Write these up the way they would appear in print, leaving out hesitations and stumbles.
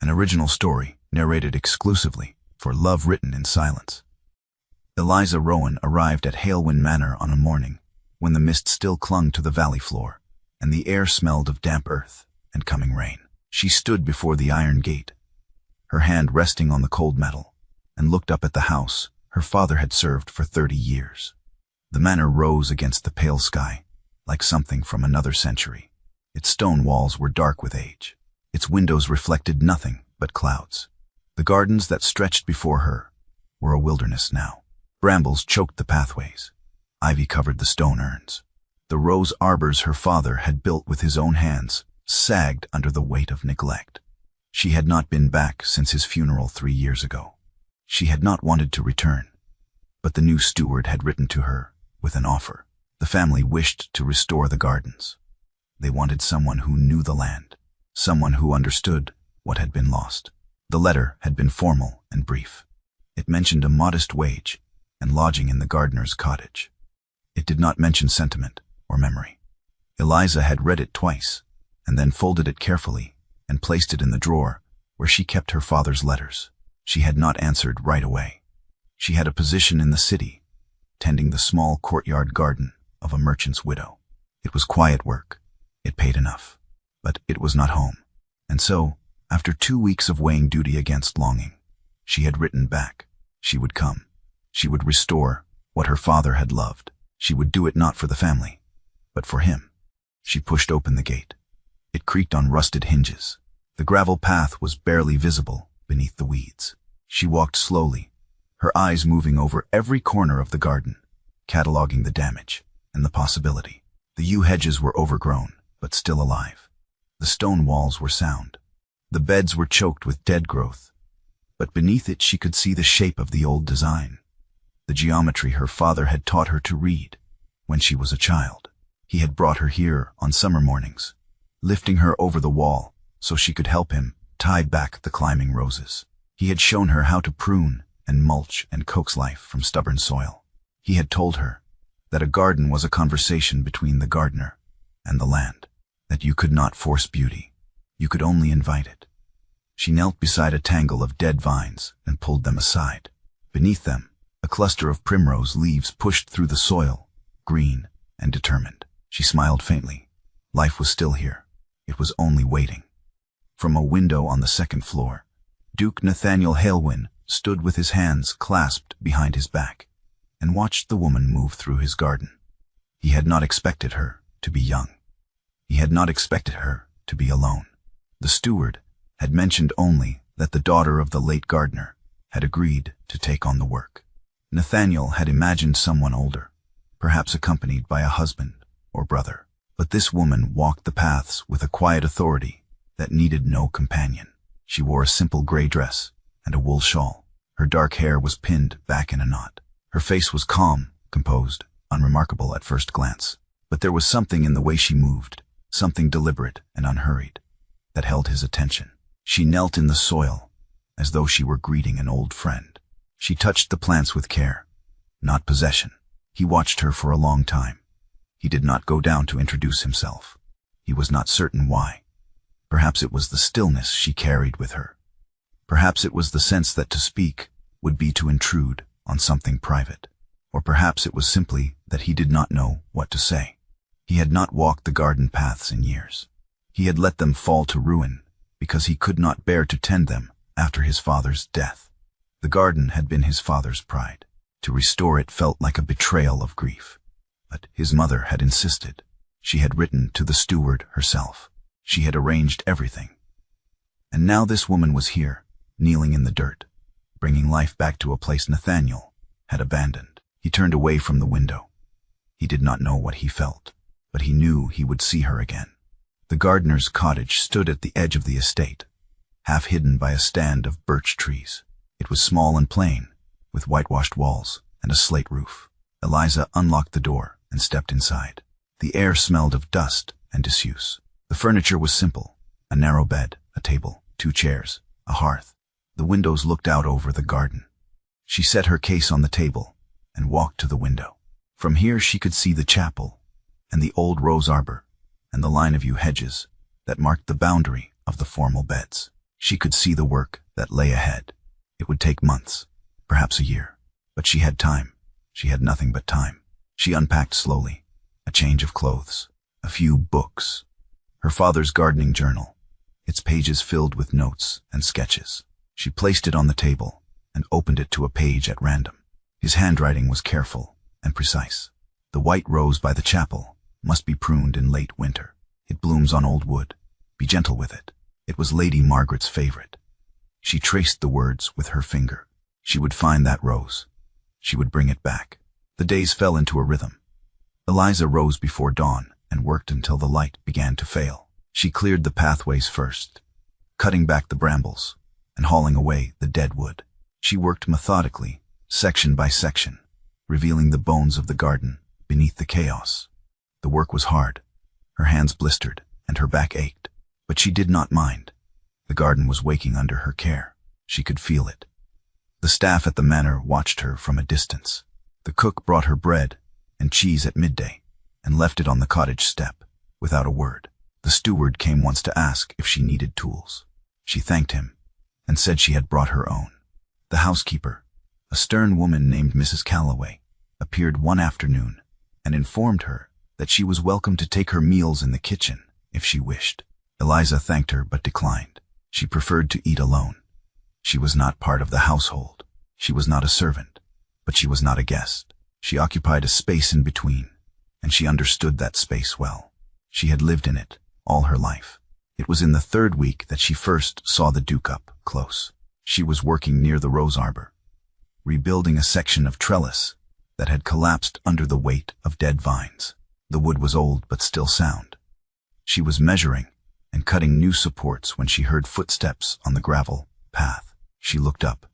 an original story narrated exclusively for Love Written in Silence. Eliza Rowan arrived at Halewyn Manor on a morning when the mist still clung to the valley floor, and the air smelled of damp earth and coming rain. She stood before the iron gate, her hand resting on the cold metal, and looked up at the house her father had served for 30 years. The manor rose against the pale sky, like something from another century. Its stone walls were dark with age. Its windows reflected nothing but clouds. The gardens that stretched before her were a wilderness now. Brambles choked the pathways. Ivy covered the stone urns. The rose arbors her father had built with his own hands sagged under the weight of neglect. She had not been back since his funeral 3 years ago. She had not wanted to return, but the new steward had written to her with an offer. The family wished to restore the gardens. They wanted someone who knew the land, someone who understood what had been lost. The letter had been formal and brief. It mentioned a modest wage and lodging in the gardener's cottage. It did not mention sentiment or memory. Eliza had read it twice, and then folded it carefully and placed it in the drawer where she kept her father's letters. She had not answered right away. She had a position in the city, tending the small courtyard garden of a merchant's widow. It was quiet work. It paid enough. But it was not home. And so, after 2 weeks of weighing duty against longing, she had written back. She would come. She would restore what her father had loved. She would do it not for the family, but for him. She pushed open the gate. It creaked on rusted hinges. The gravel path was barely visible beneath the weeds. She walked slowly, her eyes moving over every corner of the garden, cataloging the damage and the possibility. The yew hedges were overgrown, but still alive. The stone walls were sound. The beds were choked with dead growth, but beneath it she could see the shape of the old design, the geometry her father had taught her to read when she was a child. He had brought her here on summer mornings, lifting her over the wall so she could help him tie back the climbing roses. He had shown her how to prune and mulch and coax life from stubborn soil. He had told her that a garden was a conversation between the gardener and the land, that you could not force beauty, you could only invite it. She knelt beside a tangle of dead vines and pulled them aside. Beneath them, a cluster of primrose leaves pushed through the soil, green and determined. She smiled faintly. Life was still here. It was only waiting. From a window on the second floor, Duke Nathaniel Halewyn stood with his hands clasped behind his back and watched the woman move through his garden. He had not expected her to be young. He had not expected her to be alone. The steward had mentioned only that the daughter of the late gardener had agreed to take on the work. Nathaniel had imagined someone older, perhaps accompanied by a husband or brother. But this woman walked the paths with a quiet authority that needed no companion. She wore a simple gray dress and a wool shawl. Her dark hair was pinned back in a knot. Her face was calm, composed, unremarkable at first glance. But there was something in the way she moved, something deliberate and unhurried, that held his attention. She knelt in the soil, as though she were greeting an old friend. She touched the plants with care, not possession. He watched her for a long time. He did not go down to introduce himself. He was not certain why. Perhaps it was the stillness she carried with her. Perhaps it was the sense that to speak would be to intrude on something private. Or perhaps it was simply that he did not know what to say. He had not walked the garden paths in years. He had let them fall to ruin because he could not bear to tend them after his father's death. The garden had been his father's pride. To restore it felt like a betrayal of grief. But his mother had insisted. She had written to the steward herself. She had arranged everything. And now this woman was here, kneeling in the dirt, bringing life back to a place Nathaniel had abandoned. He turned away from the window. He did not know what he felt, but he knew he would see her again. The gardener's cottage stood at the edge of the estate, half hidden by a stand of birch trees. It was small and plain, with whitewashed walls and a slate roof. Eliza unlocked the door and stepped inside. The air smelled of dust and disuse. The furniture was simple: a narrow bed, a table, 2 chairs, a hearth. The windows looked out over the garden. She set her case on the table and walked to the window. From here she could see the chapel and the old rose arbor and the line of yew hedges that marked the boundary of the formal beds. She could see the work that lay ahead. It would take months, perhaps a year. But she had time. She had nothing but time. She unpacked slowly. A change of clothes. A few books. Her father's gardening journal, its pages filled with notes and sketches. She placed it on the table and opened it to a page at random. His handwriting was careful and precise. The white rose by the chapel must be pruned in late winter. It blooms on old wood. Be gentle with it. It was Lady Margaret's favorite. She traced the words with her finger. She would find that rose. She would bring it back. The days fell into a rhythm. Eliza rose before dawn and worked until the light began to fail. She cleared the pathways first, cutting back the brambles and hauling away the dead wood. She worked methodically, section by section, revealing the bones of the garden beneath the chaos. The work was hard. Her hands blistered and her back ached, but she did not mind. The garden was waking under her care. She could feel it. The staff at the manor watched her from a distance. The cook brought her bread and cheese at midday and left it on the cottage step without a word. The steward came once to ask if she needed tools. She thanked him and said she had brought her own. The housekeeper, a stern woman named Mrs. Calloway, appeared one afternoon and informed her that she was welcome to take her meals in the kitchen if she wished. Eliza thanked her but declined. She preferred to eat alone. She was not part of the household. She was not a servant, but she was not a guest. She occupied a space in between, and she understood that space well. She had lived in it all her life. It was in the third week that she first saw the Duke up close. She was working near the rose arbor, rebuilding a section of trellis that had collapsed under the weight of dead vines. The wood was old but still sound. She was measuring and cutting new supports when she heard footsteps on the gravel path. She looked up.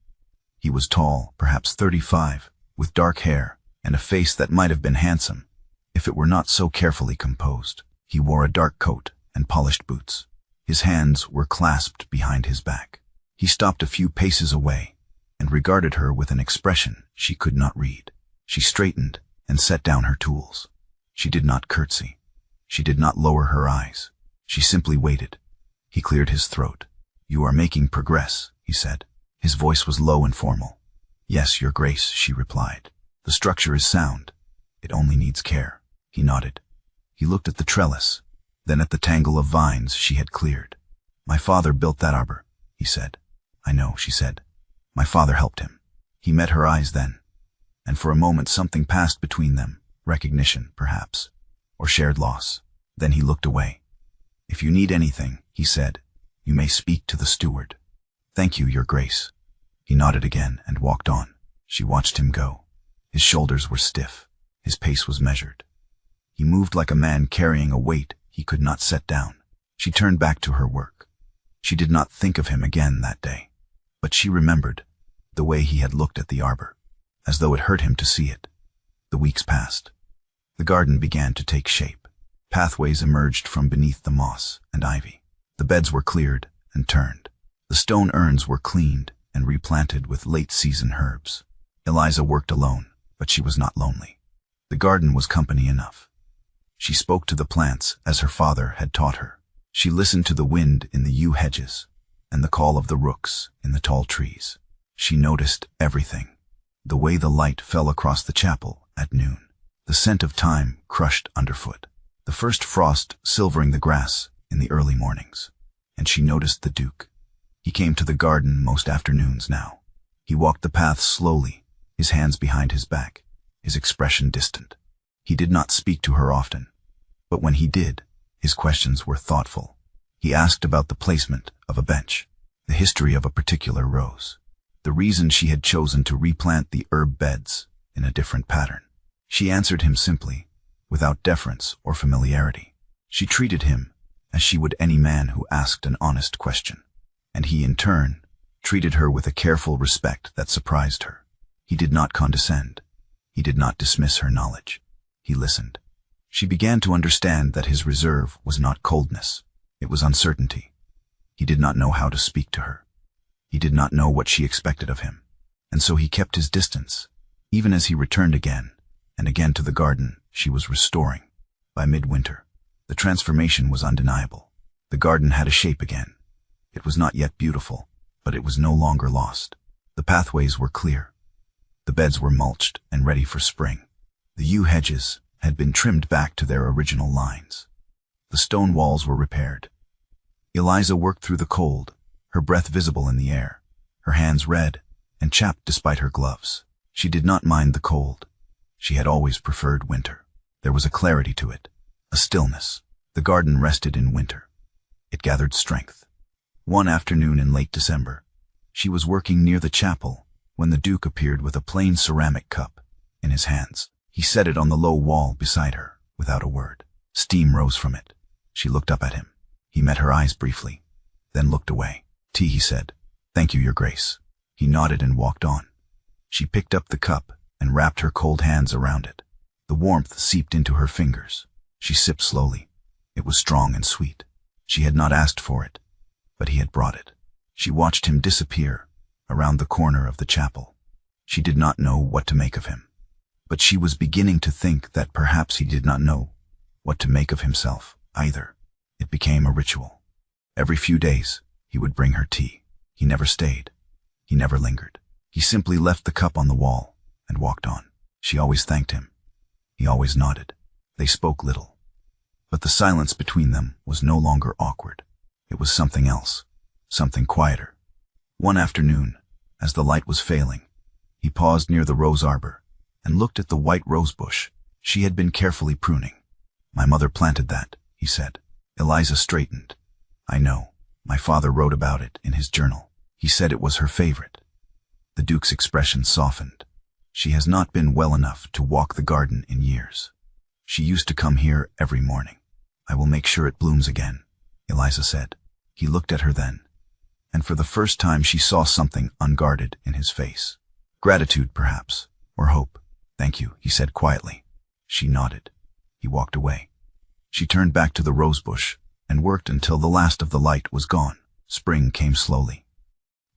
He was tall, perhaps 35, with dark hair and a face that might have been handsome if it were not so carefully composed. He wore a dark coat and polished boots. His hands were clasped behind his back. He stopped a few paces away and regarded her with an expression she could not read. She straightened and set down her tools. She did not curtsy. She did not lower her eyes. She simply waited. He cleared his throat. "You are making progress," he said. His voice was low and formal. "Yes, Your Grace," she replied. "The structure is sound. It only needs care." He nodded. He looked at the trellis, then at the tangle of vines she had cleared. "My father built that arbor," he said. "I know," she said. "My father helped him." He met her eyes then, and for a moment something passed between them, recognition, perhaps, or shared loss. Then he looked away. "If you need anything," he said, "you may speak to the steward." "Thank you, Your Grace." He nodded again and walked on. She watched him go. His shoulders were stiff. His pace was measured. He moved like a man carrying a weight he could not set down. She turned back to her work. She did not think of him again that day, but she remembered the way he had looked at the arbor, as though it hurt him to see it. The weeks passed. The garden began to take shape. Pathways emerged from beneath the moss and ivy. The beds were cleared and turned. The stone urns were cleaned and replanted with late-season herbs. Eliza worked alone, but she was not lonely. The garden was company enough. She spoke to the plants as her father had taught her. She listened to the wind in the yew hedges and the call of the rooks in the tall trees. She noticed everything. The way the light fell across the chapel at noon. The scent of thyme crushed underfoot. The first frost silvering the grass in the early mornings. And she noticed the Duke. He came to the garden most afternoons now. He walked the path slowly, his hands behind his back, his expression distant. He did not speak to her often, but when he did, his questions were thoughtful. He asked about the placement of a bench, the history of a particular rose, the reason she had chosen to replant the herb beds in a different pattern. She answered him simply, without deference or familiarity. She treated him as she would any man who asked an honest question, and he in turn treated her with a careful respect that surprised her. He did not condescend. He did not dismiss her knowledge. He listened. She began to understand that his reserve was not coldness. It was uncertainty. He did not know how to speak to her. He did not know what she expected of him, and so he kept his distance, even as he returned again and again to the garden she was restoring. By midwinter, the transformation was undeniable. The garden had a shape again. It was not yet beautiful, but it was no longer lost. The pathways were clear. The beds were mulched and ready for spring. The yew hedges had been trimmed back to their original lines. The stone walls were repaired. Eliza worked through the cold, her breath visible in the air, her hands red and chapped despite her gloves. She did not mind the cold. She had always preferred winter. There was a clarity to it, a stillness. The garden rested in winter. It gathered strength. One afternoon in late December, she was working near the chapel when the Duke appeared with a plain ceramic cup in his hands. He set it on the low wall beside her, without a word. Steam rose from it. She looked up at him. He met her eyes briefly, then looked away. "Tea," he said. "Thank you, Your Grace." He nodded and walked on. She picked up the cup and wrapped her cold hands around it. The warmth seeped into her fingers. She sipped slowly. It was strong and sweet. She had not asked for it, but he had brought it. She watched him disappear around the corner of the chapel. She did not know what to make of him, but she was beginning to think that perhaps he did not know what to make of himself either. It became a ritual. Every few days, he would bring her tea. He never stayed. He never lingered. He simply left the cup on the wall and walked on. She always thanked him. He always nodded. They spoke little, but the silence between them was no longer awkward. It was something else, something quieter. One afternoon, as the light was failing, he paused near the rose arbor and looked at the white rose bush she had been carefully pruning. "My mother planted that," he said. Eliza straightened. "I know. My father wrote about it in his journal. He said it was her favorite." The Duke's expression softened. "She has not been well enough to walk the garden in years. She used to come here every morning. I will make sure it blooms again," Eliza said. He looked at her then, and for the first time she saw something unguarded in his face. Gratitude, perhaps, or hope. "Thank you," he said quietly. She nodded. He walked away. She turned back to the rosebush and worked until the last of the light was gone. Spring came slowly.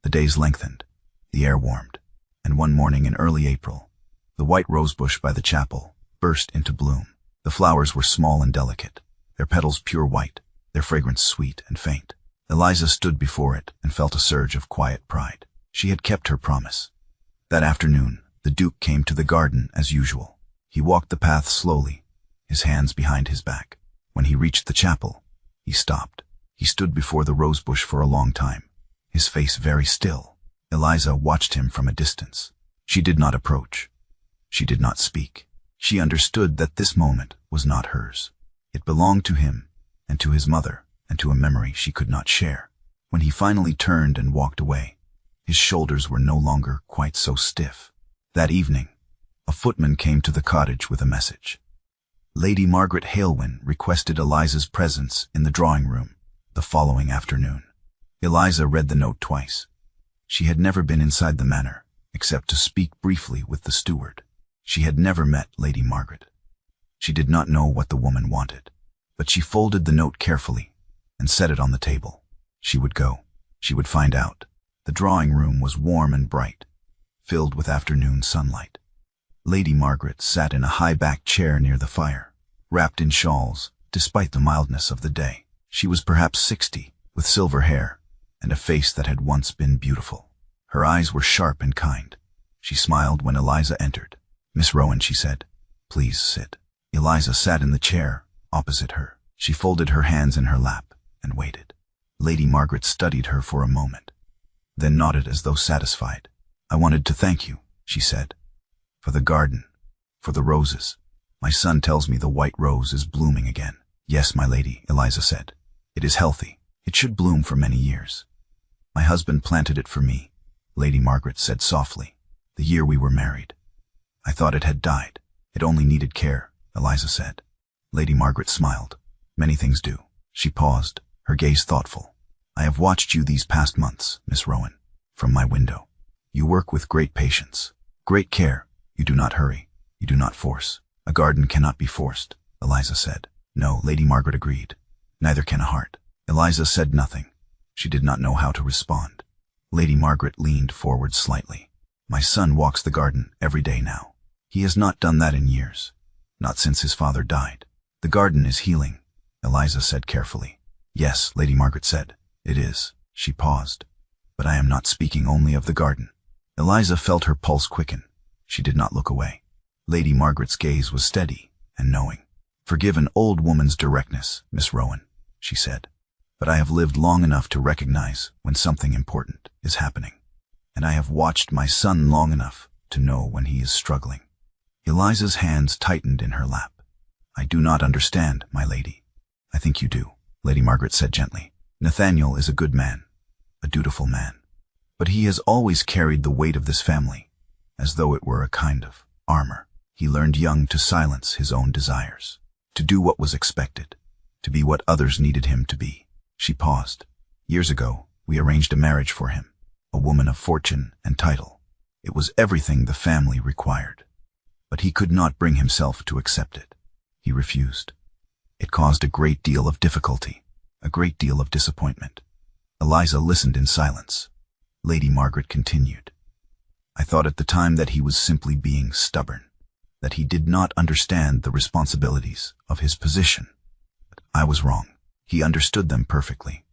The days lengthened. The air warmed, and one morning in early April, the white rosebush by the chapel burst into bloom. The flowers were small and delicate, their petals pure white, their fragrance sweet and faint. Eliza stood before it and felt a surge of quiet pride. She had kept her promise. That afternoon, the Duke came to the garden as usual. He walked the path slowly, his hands behind his back. When he reached the chapel, he stopped. He stood before the rosebush for a long time, his face very still. Eliza watched him from a distance. She did not approach. She did not speak. She understood that this moment was not hers. It belonged to him, and to his mother, and to a memory she could not share. When he finally turned and walked away, his shoulders were no longer quite so stiff. That evening, a footman came to the cottage with a message. Lady Margaret Halewyn requested Eliza's presence in the drawing room the following afternoon. Eliza read the note twice. She had never been inside the manor, except to speak briefly with the steward. She had never met Lady Margaret. She did not know what the woman wanted, but she folded the note carefully and set it on the table. She would go. She would find out. The drawing room was warm and bright, filled with afternoon sunlight. Lady Margaret sat in a high-backed chair near the fire, wrapped in shawls, despite the mildness of the day. She was perhaps 60, with silver hair, and a face that had once been beautiful. Her eyes were sharp and kind. She smiled when Eliza entered. "Miss Rowan," she said, "please sit." Eliza sat in the chair opposite her. She folded her hands in her lap and waited. Lady Margaret studied her for a moment, then nodded as though satisfied. "I wanted to thank you," she said, "for the garden, for the roses. My son tells me the white rose is blooming again." "Yes, my lady," Eliza said. "It is healthy. It should bloom for many years. My husband planted it for me," Lady Margaret said softly, "the year we were married. I thought it had died. It only needed care," Eliza said. Lady Margaret smiled. "Many things do." She paused, her gaze thoughtful. "I have watched you these past months, Miss Rowan, from my window. You work with great patience, great care. You do not hurry. You do not force." "A garden cannot be forced," Eliza said. "No," Lady Margaret agreed. "Neither can a heart." Eliza said nothing. She did not know how to respond. Lady Margaret leaned forward slightly. "My son walks the garden every day now. He has not done that in years, not since his father died." "The garden is healing," Eliza said carefully. "Yes," Lady Margaret said, "it is." She paused. But I am not speaking only of the garden. Eliza felt her pulse quicken. She did not look away. Lady Margaret's gaze was steady and knowing. Forgive an old woman's directness, Miss Rowan, she said. But I have lived long enough to recognize when something important is happening. And I have watched my son long enough to know when he is struggling. Eliza's hands tightened in her lap. I do not understand, my lady. I think you do, Lady Margaret said gently. Nathaniel is a good man, a dutiful man. But he has always carried the weight of this family, as though it were a kind of armor. He learned young to silence his own desires, to do what was expected, to be what others needed him to be. She paused. Years ago, we arranged a marriage for him, a woman of fortune and title. It was everything the family required. But he could not bring himself to accept it. He refused. It caused a great deal of difficulty, a great deal of disappointment. Eliza listened in silence. Lady Margaret continued. I thought at the time that he was simply being stubborn, that he did not understand the responsibilities of his position. But I was wrong. He understood them perfectly.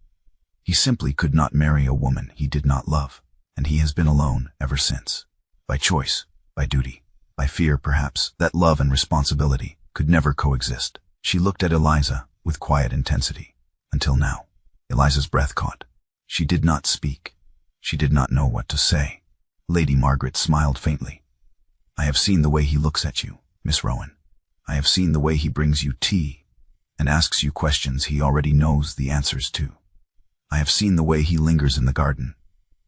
He simply could not marry a woman he did not love, and he has been alone ever since. By choice, by duty, by fear perhaps, that love and responsibility could never coexist. She looked at Eliza with quiet intensity. Until now. Eliza's breath caught. She did not speak. She did not know what to say. Lady Margaret smiled faintly. I have seen the way he looks at you, Miss Rowan. I have seen the way he brings you tea and asks you questions he already knows the answers to. I have seen the way he lingers in the garden,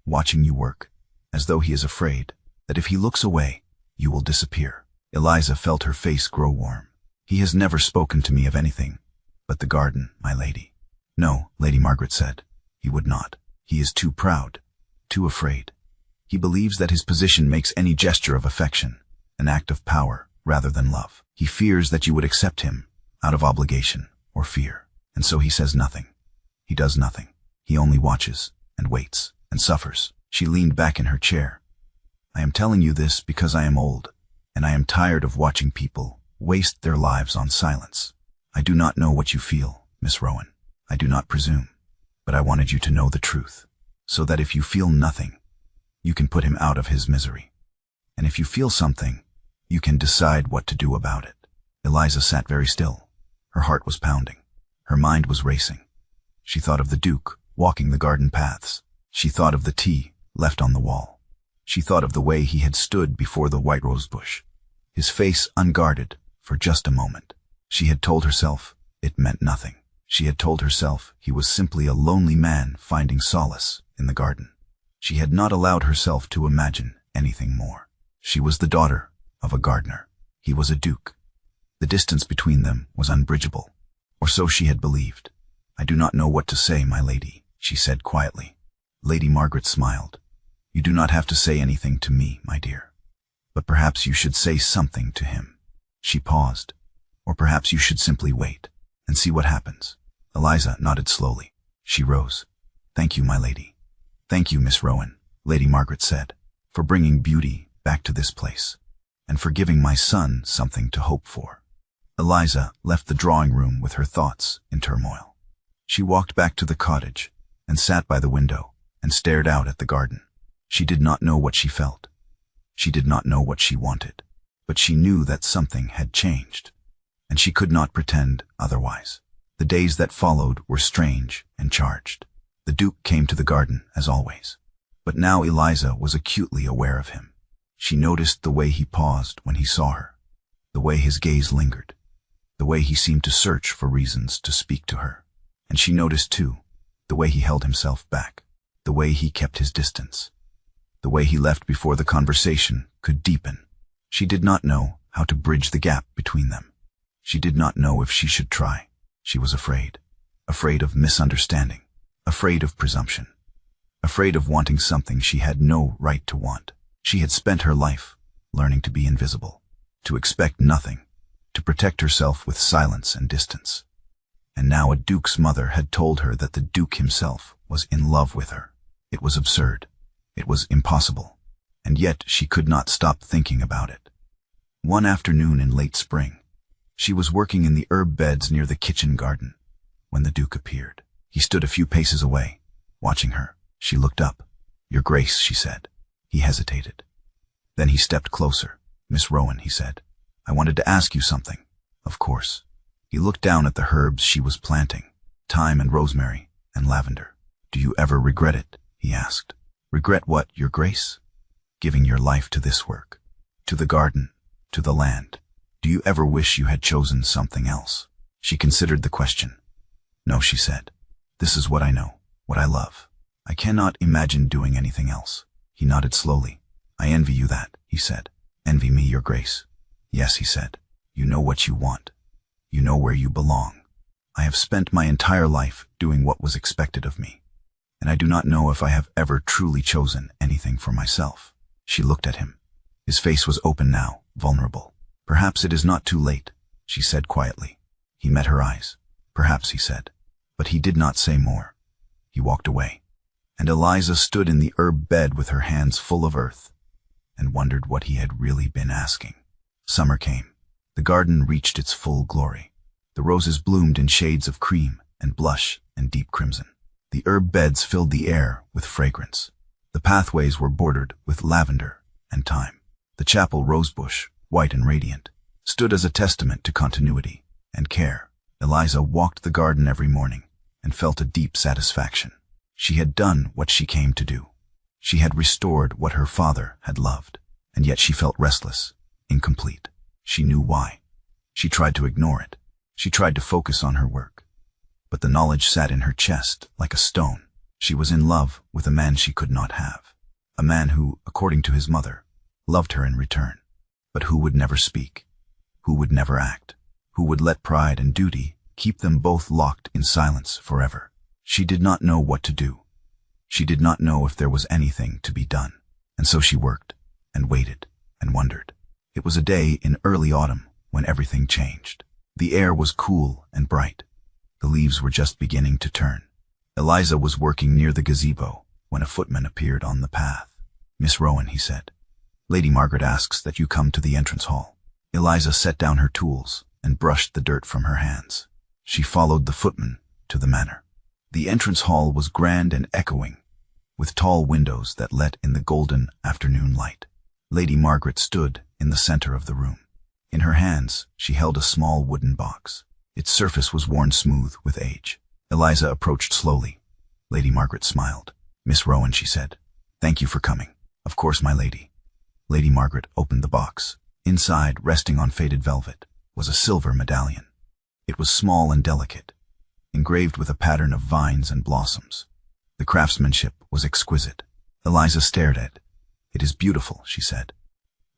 watching you work, as though he is afraid that if he looks away, you will disappear. Eliza felt her face grow warm. He has never spoken to me of anything but the garden, my lady. No, Lady Margaret said. He would not. He is too proud, too afraid. He believes that his position makes any gesture of affection an act of power rather than love. He fears that you would accept him out of obligation or fear, and so he says nothing. He does nothing. He only watches and waits and suffers. She leaned back in her chair. I am telling you this because I am old, and I am tired of watching people waste their lives on silence. I do not know what you feel, Miss Rowan. I do not presume, but I wanted you to know the truth, so that if you feel nothing, you can put him out of his misery. And if you feel something, you can decide what to do about it. Eliza sat very still. Her heart was pounding. Her mind was racing. She thought of the Duke walking the garden paths. She thought of the tea left on the wall. She thought of the way he had stood before the white rose bush, his face unguarded for just a moment. She had told herself it meant nothing. She had told herself he was simply a lonely man finding solace in the garden. She had not allowed herself to imagine anything more. She was the daughter of a gardener. He was a duke. The distance between them was unbridgeable, or so she had believed. I do not know what to say, my lady, she said quietly. Lady Margaret smiled. You do not have to say anything to me, my dear. But perhaps you should say something to him. She paused. Or perhaps you should simply wait and see what happens. Eliza nodded slowly. She rose. Thank you, my lady. Thank you, Miss Rowan, Lady Margaret said, for bringing beauty back to this place, and for giving my son something to hope for. Eliza left the drawing room with her thoughts in turmoil. She walked back to the cottage and sat by the window and stared out at the garden. She did not know what she felt. She did not know what she wanted, but she knew that something had changed, and she could not pretend otherwise. The days that followed were strange and charged. The Duke came to the garden, as always. But now Eliza was acutely aware of him. She noticed the way he paused when he saw her, the way his gaze lingered, the way he seemed to search for reasons to speak to her. And she noticed, too, the way he held himself back, the way he kept his distance, the way he left before the conversation could deepen. She did not know how to bridge the gap between them. She did not know if she should try. She was afraid of misunderstanding, afraid of presumption, afraid of wanting something she had no right to want. She had spent her life learning to be invisible, to expect nothing, to protect herself with silence and distance. And now a Duke's mother had told her that the Duke himself was in love with her. It was absurd. It was impossible. And yet she could not stop thinking about it. One afternoon in late spring, she was working in the herb beds near the kitchen garden when the Duke appeared. He stood a few paces away, watching her. She looked up. "Your Grace," she said. He hesitated. Then he stepped closer. "Miss Rowan," he said, "I wanted to ask you something." "Of course." He looked down at the herbs she was planting, thyme and rosemary and lavender. "Do you ever regret it?" he asked. "Regret what, Your Grace?" "Giving your life to this work, to the garden, to the land. Do you ever wish you had chosen something else?" She considered the question. "No," she said. "This is what I know, what I love. I cannot imagine doing anything else." He nodded slowly. "I envy you that," he said. "Envy me, Your Grace?" "Yes," he said. "You know what you want. You know where you belong. I have spent my entire life doing what was expected of me, and I do not know if I have ever truly chosen anything for myself." She looked at him. His face was open now, vulnerable. "Perhaps it is not too late," she said quietly. He met her eyes. "Perhaps," he said. But he did not say more. He walked away, and Eliza stood in the herb bed with her hands full of earth and wondered what he had really been asking. Summer came. The garden reached its full glory. The roses bloomed in shades of cream and blush and deep crimson. The herb beds filled the air with fragrance. The pathways were bordered with lavender and thyme. The chapel rosebush, white and radiant, stood as a testament to continuity and care. Eliza walked the garden every morning and felt a deep satisfaction. She had done what she came to do. She had restored what her father had loved, and yet she felt restless, incomplete. She knew why. She tried to ignore it. She tried to focus on her work. But the knowledge sat in her chest like a stone. She was in love with a man she could not have. A man who, according to his mother, loved her in return, but who would never speak, who would never act, who would let pride and duty keep them both locked in silence forever. She did not know what to do. She did not know if there was anything to be done. And so she worked and waited and wondered. It was a day in early autumn when everything changed. The air was cool and bright. The leaves were just beginning to turn. Eliza was working near the gazebo when a footman appeared on the path. "Miss Rowan," he said, "Lady Margaret asks that you come to the entrance hall." Eliza set down her tools and brushed the dirt from her hands. She followed the footman to the manor. The entrance hall was grand and echoing, with tall windows that let in the golden afternoon light. Lady Margaret stood in the center of the room. In her hands, she held a small wooden box. Its surface was worn smooth with age. Eliza approached slowly. Lady Margaret smiled. "Miss Rowan," she said, "thank you for coming." "Of course, my lady." Lady Margaret opened the box. Inside, resting on faded velvet, was a silver medallion. It was small and delicate, engraved with a pattern of vines and blossoms. The craftsmanship was exquisite. Eliza stared at it. "It is beautiful," she said.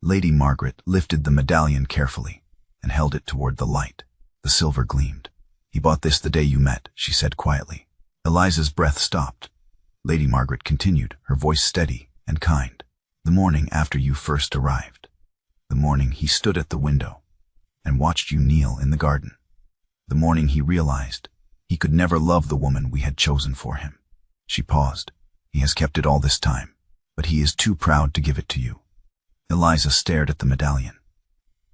Lady Margaret lifted the medallion carefully and held it toward the light. The silver gleamed. "He bought this the day you met," she said quietly. Eliza's breath stopped. Lady Margaret continued, her voice steady and kind. "The morning after you first arrived. The morning he stood at the window and watched you kneel in the garden. The morning he realized he could never love the woman we had chosen for him." She paused. "He has kept it all this time, but he is too proud to give it to you." Eliza stared at the medallion.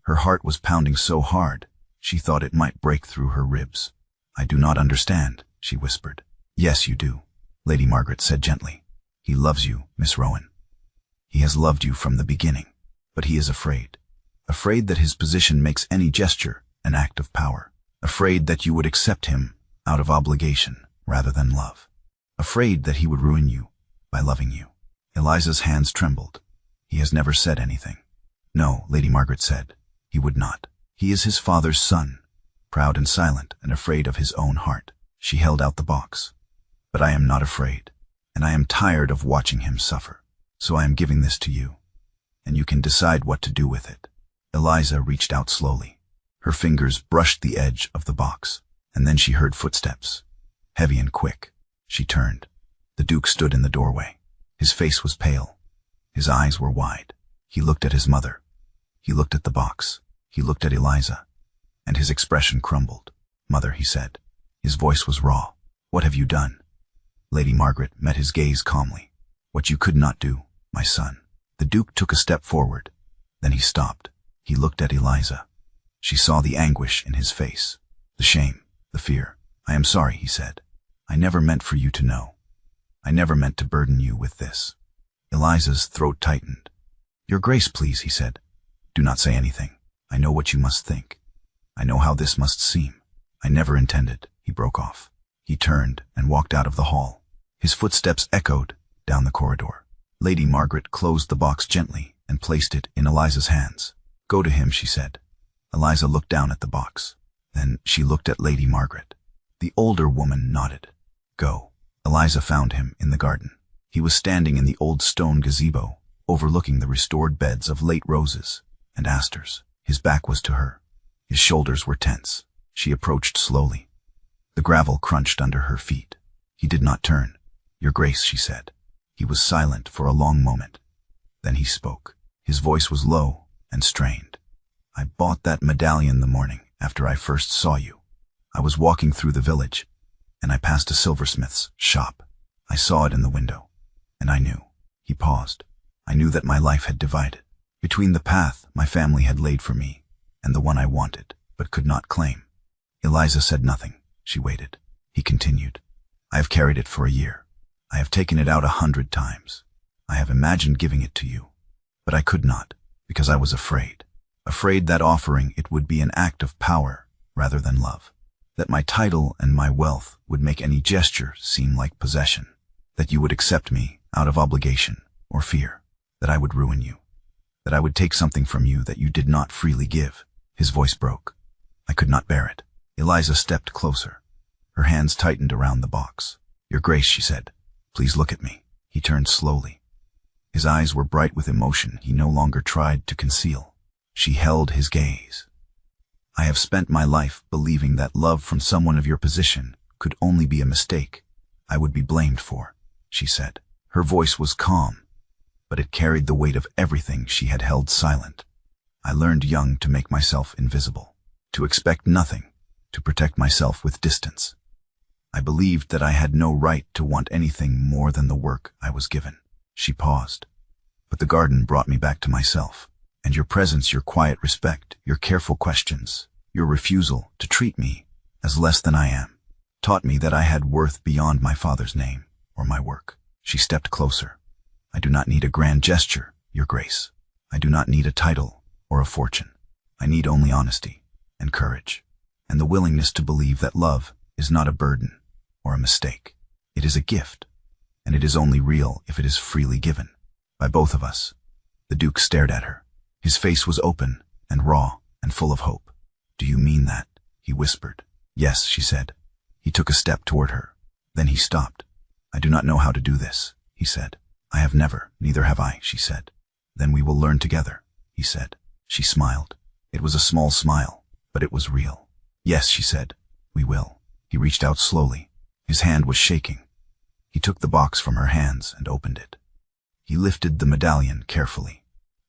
Her heart was pounding so hard, she thought it might break through her ribs. "I do not understand," she whispered. "Yes, you do," Lady Margaret said gently. "He loves you, Miss Rowan. He has loved you from the beginning, but he is afraid. Afraid that his position makes any gesture an act of power. Afraid that you would accept him out of obligation rather than love. Afraid that he would ruin you by loving you." Eliza's hands trembled. "He has never said anything." "No," Lady Margaret said. "He would not. He is his father's son, proud and silent and afraid of his own heart." She held out the box. "But I am not afraid, and I am tired of watching him suffer. So I am giving this to you, and you can decide what to do with it." Eliza reached out slowly. Her fingers brushed the edge of the box, and then she heard footsteps, heavy and quick. She turned. The Duke stood in the doorway. His face was pale. His eyes were wide. He looked at his mother. He looked at the box. He looked at Eliza, and his expression crumbled. "Mother," he said. His voice was raw. "What have you done?" Lady Margaret met his gaze calmly. "What you could not do, my son." The Duke took a step forward. Then he stopped. He looked at Eliza. She saw the anguish in his face, the shame, the fear. "I am sorry," he said. "I never meant for you to know. I never meant to burden you with this." Eliza's throat tightened. "Your Grace, please," he said. "Do not say anything. I know what you must think. I know how this must seem. I never intended," he broke off. He turned and walked out of the hall. His footsteps echoed down the corridor. Lady Margaret closed the box gently and placed it in Eliza's hands. "Go to him," she said. Eliza looked down at the box. Then she looked at Lady Margaret. The older woman nodded. "Go." Eliza found him in the garden. He was standing in the old stone gazebo, overlooking the restored beds of late roses and asters. His back was to her. His shoulders were tense. She approached slowly. The gravel crunched under her feet. He did not turn. "Your Grace," she said. He was silent for a long moment. Then he spoke. His voice was low and strained. "I bought that medallion the morning after I first saw you. I was walking through the village, and I passed a silversmith's shop. I saw it in the window, and I knew." He paused. "I knew that my life had divided between the path my family had laid for me and the one I wanted, but could not claim." Eliza said nothing. She waited. He continued. "I have carried it for a year. I have taken it out 100 times. I have imagined giving it to you, but I could not, because I was afraid that offering it would be an act of power rather than love, that my title and my wealth would make any gesture seem like possession, that you would accept me out of obligation or fear, that I would ruin you, that I would take something from you that you did not freely give." His voice broke. "I could not bear it." Eliza stepped closer. Her hands tightened around the box. "Your Grace," she said, "please look at me." He turned slowly. His eyes were bright with emotion he no longer tried to conceal. She held his gaze. "I have spent my life believing that love from someone of your position could only be a mistake I would be blamed for," she said. Her voice was calm, but it carried the weight of everything she had held silent. "I learned young to make myself invisible, to expect nothing, to protect myself with distance. I believed that I had no right to want anything more than the work I was given." She paused. "But the garden brought me back to myself, and your presence, your quiet respect, your careful questions, your refusal to treat me as less than I am, taught me that I had worth beyond my father's name or my work." She stepped closer. "I do not need a grand gesture, Your Grace. I do not need a title or a fortune. I need only honesty and courage, and the willingness to believe that love is not a burden or a mistake. It is a gift, and it is only real if it is freely given by both of us." The Duke stared at her. His face was open and raw and full of hope. "Do you mean that?" he whispered. "Yes," she said. He took a step toward her. Then he stopped. "I do not know how to do this," he said. "I have never, neither have I," she said. "Then we will learn together," he said. She smiled. It was a small smile, but it was real. "Yes," she said, "we will." He reached out slowly. His hand was shaking. He took the box from her hands and opened it. He lifted the medallion carefully.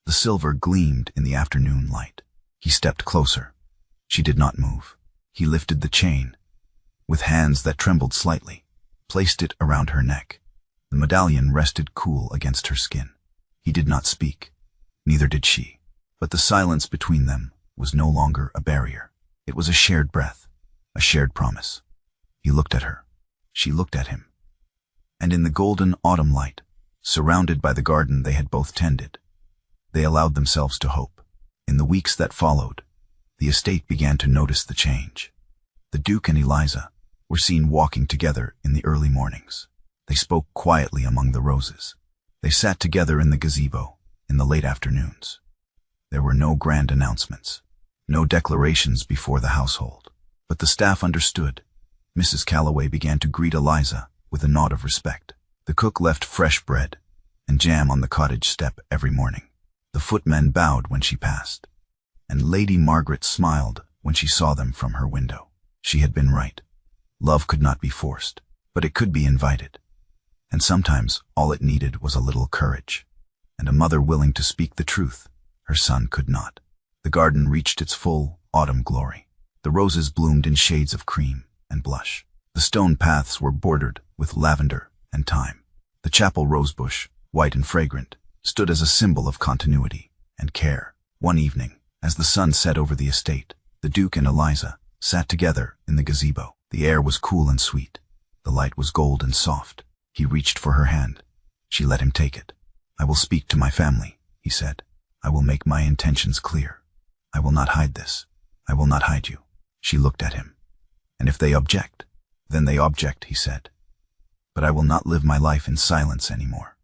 The silver gleamed in the afternoon light. He stepped closer. She did not move. He lifted the chain, with hands that trembled slightly, placed it around her neck. The medallion rested cool against her skin. He did not speak. Neither did she. But the silence between them was no longer a barrier. It was a shared breath, a shared promise. He looked at her. She looked at him. And in the golden autumn light, surrounded by the garden they had both tended, they allowed themselves to hope. In the weeks that followed, the estate began to notice the change. The Duke and Eliza were seen walking together in the early mornings. They spoke quietly among the roses. They sat together in the gazebo in the late afternoons. There were no grand announcements, no declarations before the household. But the staff understood. Mrs. Calloway began to greet Eliza with a nod of respect. The cook left fresh bread and jam on the cottage step every morning. The footmen bowed when she passed, and Lady Margaret smiled when she saw them from her window. She had been right. Love could not be forced, but it could be invited. And sometimes all it needed was a little courage, and a mother willing to speak the truth her son could not. The garden reached its full autumn glory. The roses bloomed in shades of cream and blush. The stone paths were bordered with lavender and thyme. The chapel rosebush, white and fragrant, stood as a symbol of continuity and care. One evening, as the sun set over the estate, the Duke and Eliza sat together in the gazebo. The air was cool and sweet. The light was gold and soft. He reached for her hand. She let him take it. "I will speak to my family," he said. "I will make my intentions clear. I will not hide this. I will not hide you." She looked at him. "And if they object, then they object," he said. "But I will not live my life in silence anymore.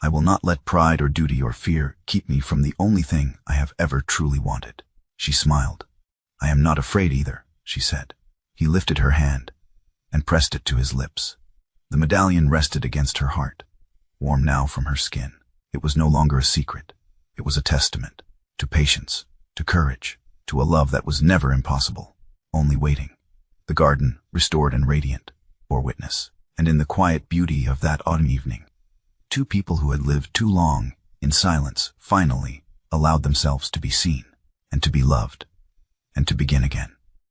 I will not let pride or duty or fear keep me from the only thing I have ever truly wanted." She smiled. "I am not afraid either," she said. He lifted her hand and pressed it to his lips. The medallion rested against her heart, warm now from her skin. It was no longer a secret. It was a testament to patience, to courage, to a love that was never impossible, only waiting. The garden, restored and radiant, bore witness. And in the quiet beauty of that autumn evening, two people who had lived too long in silence finally allowed themselves to be seen and to be loved and to begin again.